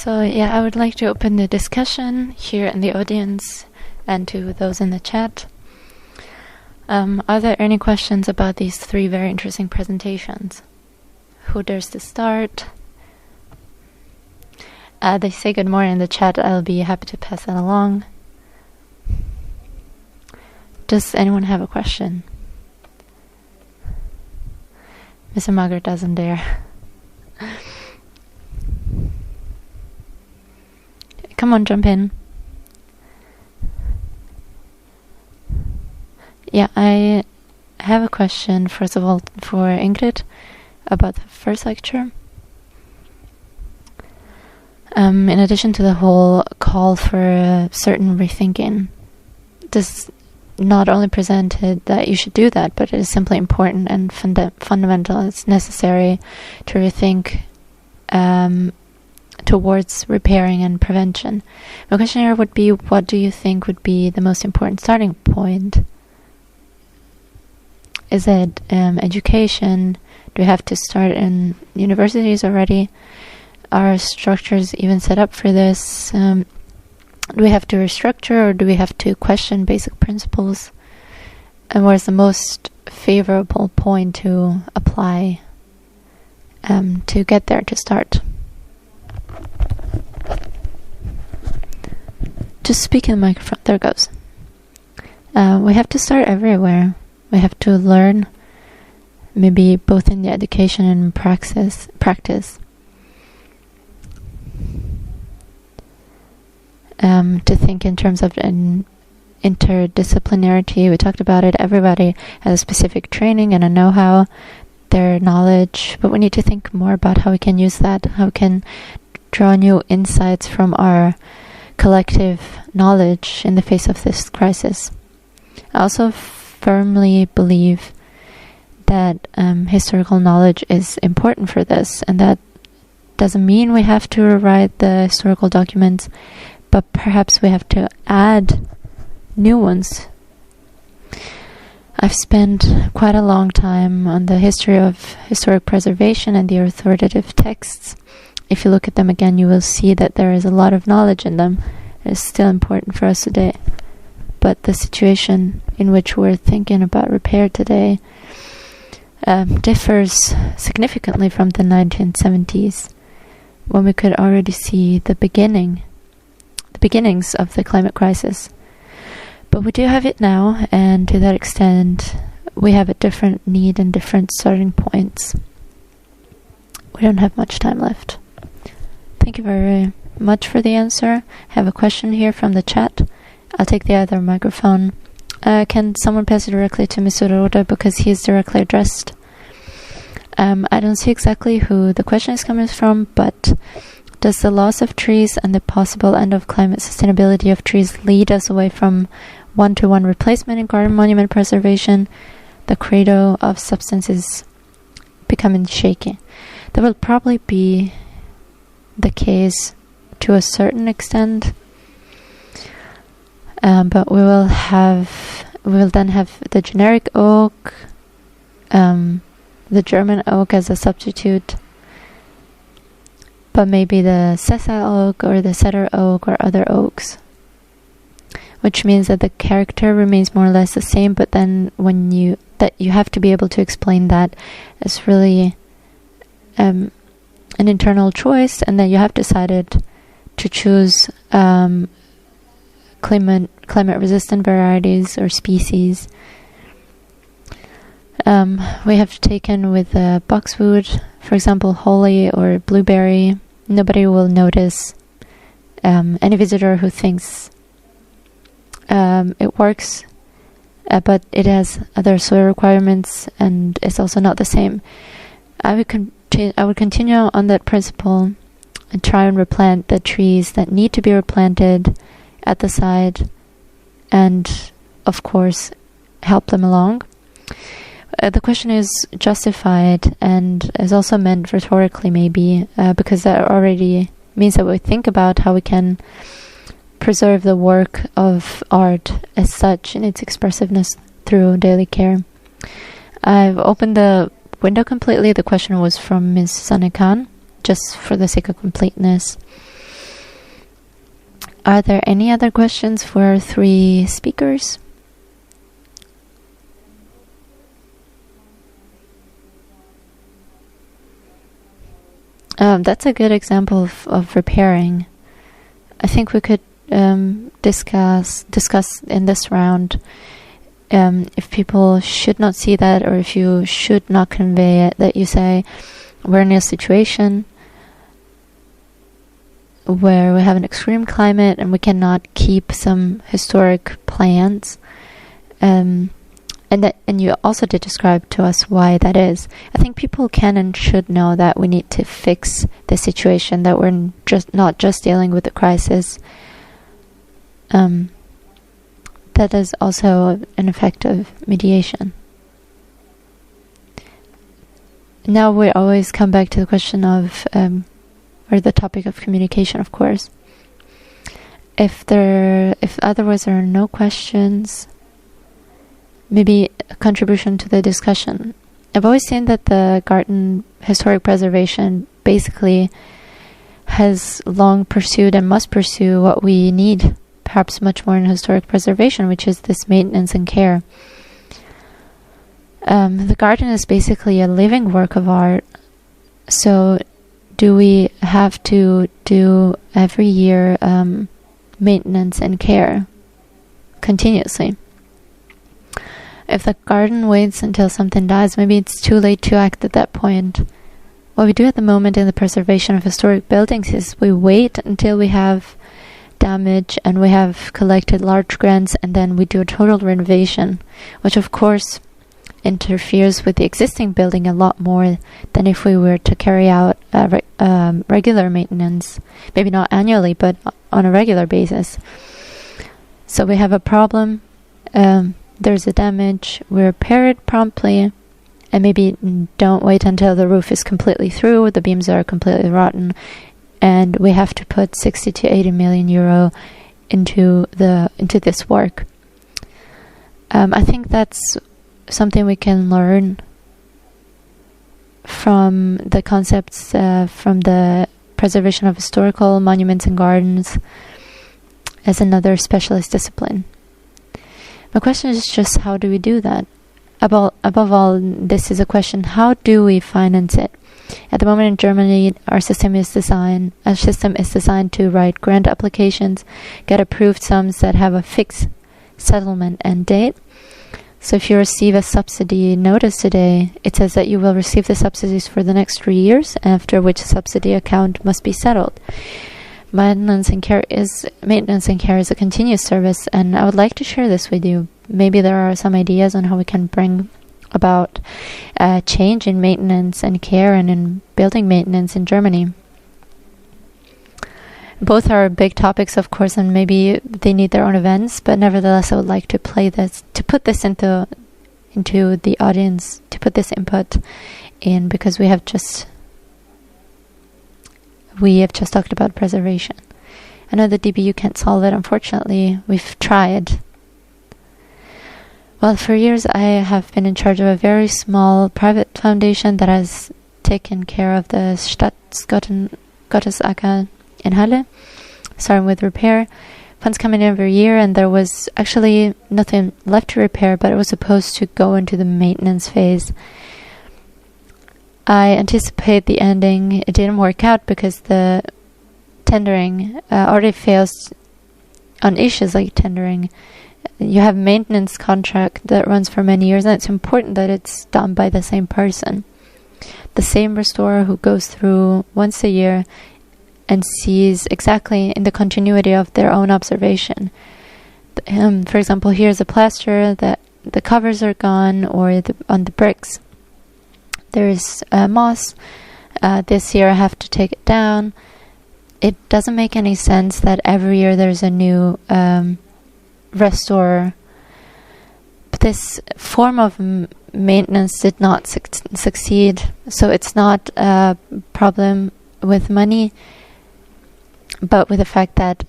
So yeah, I would like to open the discussion here in the audience and to those in the chat. Are there any questions about these three very interesting presentations? Who dares to start? They say good morning in the chat. I'll be happy to pass that along. Does anyone have a question? Mr. Margaret doesn't dare. Come on, jump in. Yeah, I have a question, first of all, for Ingrid about the first lecture. In addition to the whole call for a certain rethinking, this not only presented that you should do that, but it is simply important and fundamental. It's necessary to rethink towards repairing and prevention. My question here would be, what do you think would be the most important starting point? Is it education? Do we have to start in universities already? Are structures even set up for this? Do we have to restructure, or do we have to question basic principles? And where's the most favorable point to apply to get there, to start? Just speak in the microphone. There it goes. We have to start everywhere. We have to learn, maybe both in the education and practice. To think in terms of interdisciplinarity. We talked about it. Everybody has a specific training and a know-how, their knowledge, but we need to think more about how we can use that, how we can draw new insights from our collective knowledge in the face of this crisis. I also firmly believe that historical knowledge is important for this, and that doesn't mean we have to rewrite the historical documents, but perhaps we have to add new ones. I've spent quite a long time on the history of historic preservation and the authoritative texts. If you look at them again, you will see that there is a lot of knowledge in them. It's still important for us today. But the situation in which we're thinking about repair today differs significantly from the 1970s, when we could already see the beginnings of the climate crisis. But we do have it now, and to that extent, we have a different need and different starting points. We don't have much time left. Thank you very much for the answer. I have a question here from the chat. I'll take the other microphone. Can someone pass it directly to Mr. Roda, because he is directly addressed? I don't see exactly who the question is coming from, but does the loss of trees and the possible end of climate sustainability of trees lead us away from one-to-one replacement in garden monument preservation? The credo of substance is becoming shaky. That will probably be the case to a certain extent, but we will then have the generic oak, the German oak as a substitute, but maybe the sessile oak or the cedar oak or other oaks, which means that the character remains more or less the same, but then you have to be able to explain that as really an internal choice, and that you have decided to choose climate resistant varieties or species. We have taken with boxwood, for example, holly or blueberry. Nobody will notice. Any visitor who thinks it works, but it has other soil requirements and it's also not the same. I would continue on that principle and try and replant the trees that need to be replanted at the site, and of course help them along. The question is justified and is also meant rhetorically, maybe, because that already means that we think about how we can preserve the work of art as such in its expressiveness through daily care. I've opened the window completely. The question was from Ms. Sanekan, just for the sake of completeness. Are there any other questions for our three speakers? That's a good example of repairing. I think we could discuss in this round if people should not see that, or if you should not convey it, that you say we're in a situation where we have an extreme climate and we cannot keep some historic plants, and you also did describe to us why that is. I think people can and should know that we need to fix the situation, that we're not just dealing with the crisis. That is also an effect of mediation. Now we always come back to the question of, or the topic of communication, of course. If otherwise there are no questions, maybe a contribution to the discussion. I've always seen that the garden historic preservation basically has long pursued and must pursue what we need, perhaps much more in historic preservation, which is this maintenance and care. The garden is basically a living work of art. So do we have to do every year maintenance and care continuously? If the garden waits until something dies, maybe it's too late to act at that point. What we do at the moment in the preservation of historic buildings is we wait until we have damage and we have collected large grants, and then we do a total renovation, which of course interferes with the existing building a lot more than if we were to carry out regular maintenance, maybe not annually, but on a regular basis. So we have a problem, there's a damage, we repair it promptly, and maybe don't wait until the roof is completely through, the beams are completely rotten, and we have to put 60 to 80 million euro into this work. I think that's something we can learn from the concepts from the preservation of historical monuments and gardens as another specialist discipline. My question is just, how do we do that? Above all, this is a question, how do we finance it? At the moment in Germany, our system is designed to write grant applications, get approved sums that have a fixed settlement end date. So if you receive a subsidy notice today, it says that you will receive the subsidies for the next 3 years, after which subsidy account must be settled. Maintenance and care is a continuous service, and I would like to share this with you. Maybe there are some ideas on how we can bring about change in maintenance and care and in building maintenance in Germany. Both are big topics, of course, and maybe they need their own events, but nevertheless I would like to put this into the audience, to put this input in, because we have just talked about preservation. I know the DBU can't solve it, unfortunately. We've tried. Well, for years I have been in charge of a very small private foundation that has taken care of the Gottes in Halle, starting with repair. Funds come in every year, and there was actually nothing left to repair, but it was supposed to go into the maintenance phase. I anticipate the ending. It didn't work out because the tendering already fails on issues like tendering. You have a maintenance contract that runs for many years, and it's important that it's done by the same person. The same restorer who goes through once a year and sees exactly in the continuity of their own observation. For example, here's a plaster that the covers are gone, or on the bricks there's moss. This year I have to take it down. It doesn't make any sense that every year there's a new restorer. But this form of maintenance did not succeed, so it's not a problem with money, but with the fact that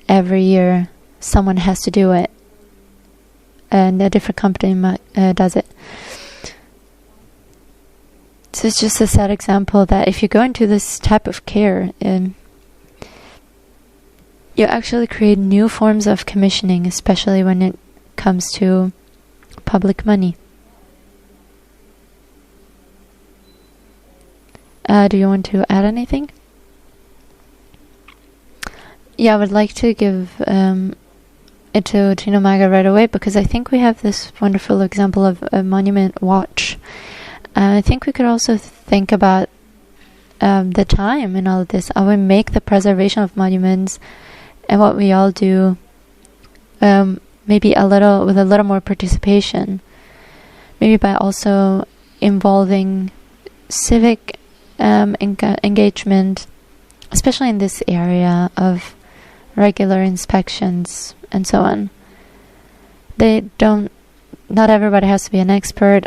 every year someone has to do it, and a different company does it. So it's just a sad example that if you go into this type of care, you you actually create new forms of commissioning, especially when it comes to public money. Do you want to add anything? Yeah, I would like to give it to Tino Maga right away, because I think we have this wonderful example of a monument watch. I think we could also think about the time in all of this, how we make the preservation of monuments and what we all do, maybe with a little more participation, maybe by also involving civic engagement, especially in this area of regular inspections and so on. Not everybody has to be an expert.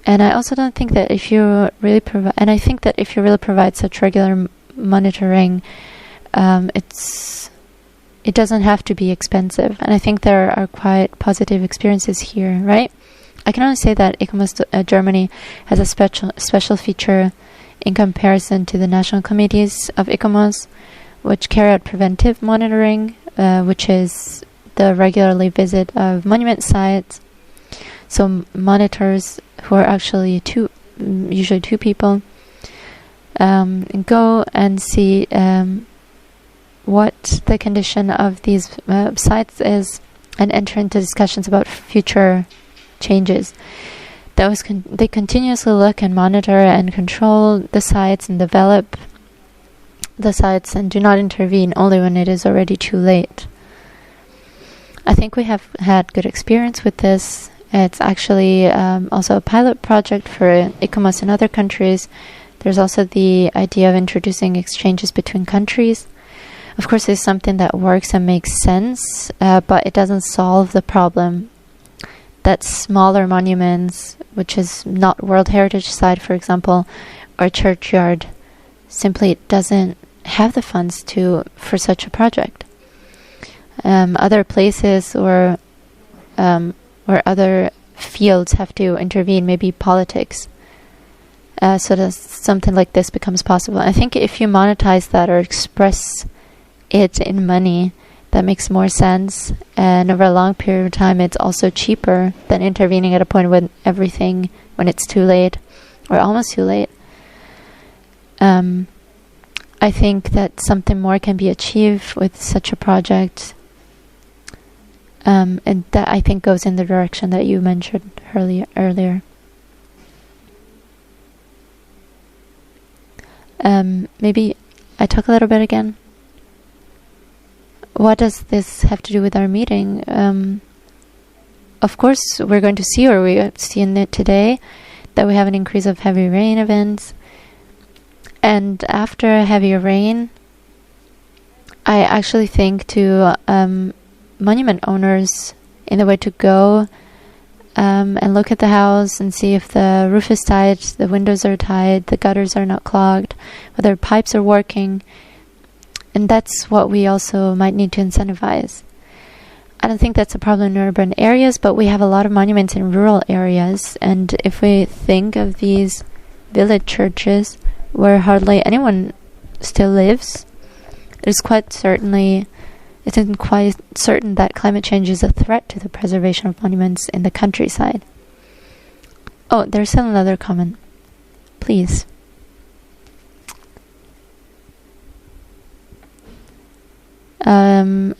And I also don't think that if you really provide such regular monitoring, it doesn't have to be expensive. And I think there are quite positive experiences here, right? I can only say that ICOMOS Germany has a special feature in comparison to the national committees of ICOMOS, which carry out preventive monitoring, which is the regularly visit of monument sites. So monitors, who are actually usually two people, go and see what the condition of these sites is, and enter into discussions about future changes. They continuously look and monitor and control the sites and develop the sites, and do not intervene only when it is already too late. I think we have had good experience with this. It's actually also a pilot project for ICOMOS in other countries. There's also the idea of introducing exchanges between countries. Of course, it's something that works and makes sense, but it doesn't solve the problem that smaller monuments, which is not World Heritage Site, for example, or churchyard, simply doesn't have the funds for such a project. Other places or other fields have to intervene, maybe politics, so that something like this becomes possible. I think if you monetize that or express it in money, that makes more sense, and over a long period of time it's also cheaper than intervening at a point when it's too late or almost too late. I think that something more can be achieved with such a project, and that I think goes in the direction that you mentioned earlier. Maybe I talk a little bit again. What does this have to do with our meeting? Of course, we're going to see, or we have seen it today, that we have an increase of heavy rain events. And after heavy rain, I actually think to monument owners in the way to go and look at the house and see if the roof is tight, the windows are tight, the gutters are not clogged, whether pipes are working. And that's what we also might need to incentivize. I don't think that's a problem in urban areas, but we have a lot of monuments in rural areas. And if we think of these village churches where hardly anyone still lives, it's quite certain that climate change is a threat to the preservation of monuments in the countryside. Oh, there's still another comment. Please.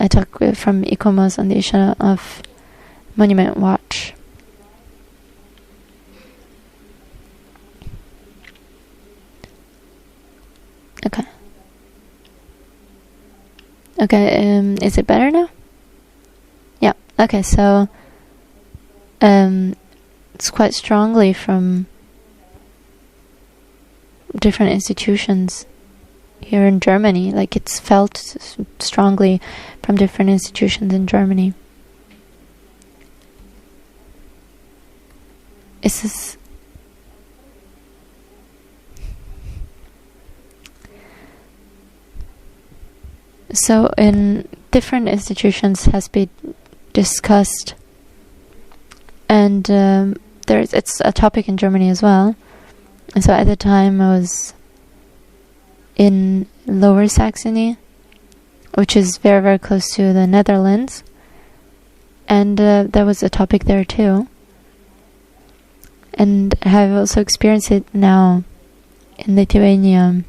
I talk from ICOMOS on the issue of Monument Watch. Okay, is it better now? Yeah, okay, so it's quite strongly from different institutions here in Germany, like it's felt strongly from different institutions in Germany. Is this... So in different institutions has been discussed, and it's a topic in Germany as well. And so at the time I was in Lower Saxony, which is very, very close to the Netherlands. And that was a topic there too. And I have also experienced it now in Lithuania.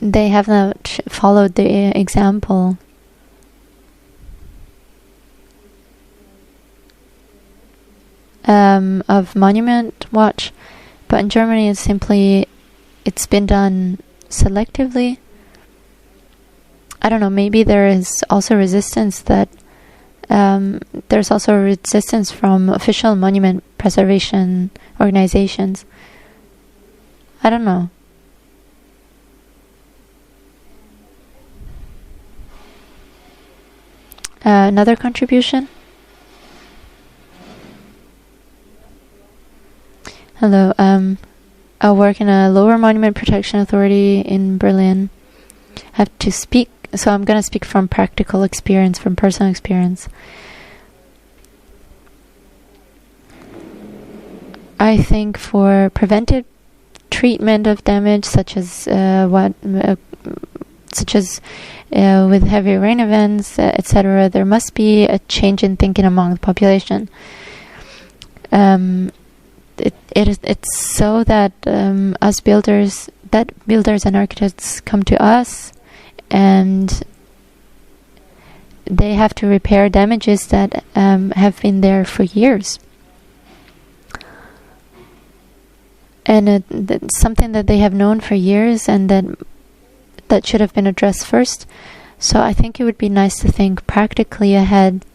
They have not followed the example. Of Monument Watch, but in Germany it's been done selectively. I don't know, maybe there is also resistance there's also resistance from official monument preservation organizations. I don't know. Another contribution? Hello, I work in a lower monument protection authority in Berlin. I have to speak, so I'm going to speak from practical experience, from personal experience. I think for preventive treatment of damage, such as with heavy rain events, etc., there must be a change in thinking among the population. It's so that builders and architects come to us, and they have to repair damages that have been there for years. And it's something that they have known for years, and that should have been addressed first. So I think it would be nice to think practically ahead